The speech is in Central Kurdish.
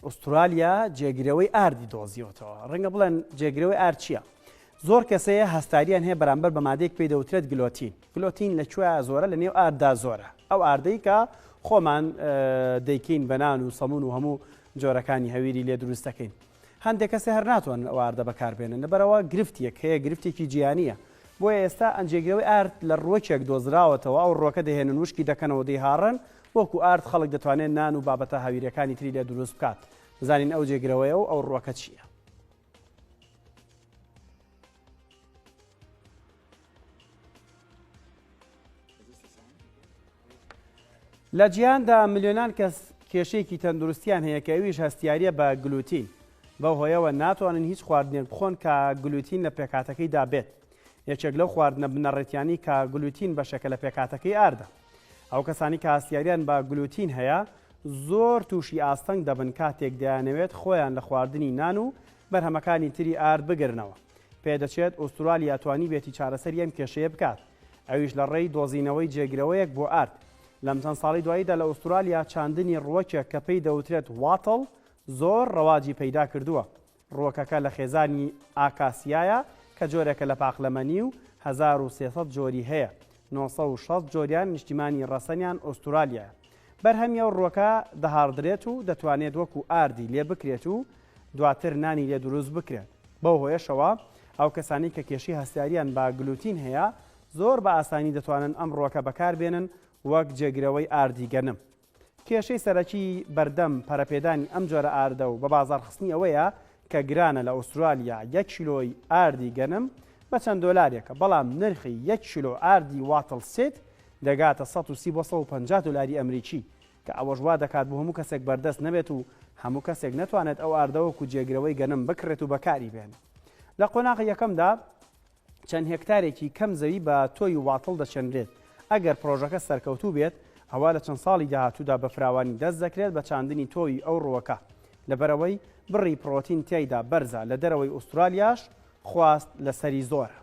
ئوسترالیا جێگیرەوەی ئاردی دۆزیەوەتەوە. ڕەنگە بڵێن جێگیرەوەی ئارد چییە؟ زۆر کەسەیە هەستاریان هەیە بەرامبەر بە مادەیەک پێی دەوترێت گلۆتین. گلۆتین لەکوێیە زۆرە لە نێو ئارددا زۆرە. ئەو ئاردەی کە خۆمان دەیکەین بەنان و سەمون و هەموو جۆرەکانی هەویری لێ دروست دەکەین. هەندێک کەسێ هەر ناتوانن ئەو ئاردە بەکاربێنن لەبەرەوە گرفتێک هەیە، گرفتێکی جیهانیە. بۆیە ئێستا ئەنجێگرەوەی ئارد لە ڕۆکێک دۆزراوەتەوە، ئەو ڕۆکە دەهێنن وشکی دەکەنەوە دەیهاڕن، وەکو ئارد خەڵک دەتوانێت نان و بابەتە هاویرەکانی تری لێ دروست بکات. بزانین ئەو جێگرەوەیە و ئەو ڕۆکە چییە؟ لە جیهاندا ملیۆنان کەس کێشەیەکی تەندروستیان هەیە کە ئەویش هەستیاریە بە گلوتین. بەو هۆیەوە ناتوانن هیچ خواردنێک بخۆن کە گلوتین لە پێکاتەکەیدا بێت. یەکێک لەو خواردنە بنەڕێتیانی کە گلوتین بەشەکە لە پێکاتەکەی ئاردە. ئەو کەسانی کە هەستیاریان بە گلوتین هەیە زۆر تووشی ئاستەنگ دەبن کاتێک دەیانەوێت خۆیان لە خواردنی نان و بەرهەمەکانی تری ئارد بگرنەوە. پێدەچێت ئوسترالیا توانی بێتی چارەسەری ئەم کێشەیە بکات. ئەویش لە ڕێی دۆزینەوەی جێگرەوەیەک بۆ ئارد. لەم چەند ساڵی دواییدا لە ئوسترالیا چاندنی ڕووەکێک کە پێی دەوترێت واتڵ زۆر ڕەواجی پەیدا کردووە. ڕووەکەکە لە خێزانی ئاکاسیایە کە جۆرێکە لە پاقلەمەنی و 1300 جۆری هەیە. 960 جۆریان نیشتیمانی ڕەسەنیان ئوسترالیایە. بەرهەمی ئەو ڕووەکە دەهاڕدرێت و دەتوانێت وەکو ئاردی لێ بکرێت و دواتر نانی لێ دروست بکرێت. بەو هۆیەشەوە ئەو کەسانی کە کێشەی هەستیاریان بە گلوتین هەیە زۆر بە ئاسانی دەتوانن ئەم ڕووەکە بەکاربێنن وەک جێگرەوەی ئاردی گەنم. کێشەی سەرەکی بەردەم پەرەپێدانی ئەم جۆرە ئاردە و بە بازاڕخستنی ئەوەیە کە گرانە لە ئوسترالیا 1 کیلۆی ئاردی گەنم بە چەند دۆلارێکە، بەڵام نرخی 1 کیلۆ ئاردی واتڵ سێت دەگاتە 130 بۆ 150 دلاری ئەمریکی کە ئەوەش وا دەکات بۆ هەموو کەسێک بەردەست نەبێت و هەموو کەسێک نەتوانێت ئەو ئاردەوەکو جێگرەوەی گەنم بکرێت و بەکاری بێن. لە قۆناغی یەکەمدا چەند هێکتارێکی کەم زەوی بە تۆی واتڵ دەچەندرێت. ئەگەر پرۆژەکە سەرکەوتوو بێت هەوا لە چەند ساڵی داهاتوودا بە فراوانی دەست دەکرێت بە چاندنی تۆی ئەو ڕووەکە. لەبەرەوەی بڕی پرۆتین تیایدا بەرزە لە دەرەوەی ئوسترالیاش خواست لەسەری زۆرە.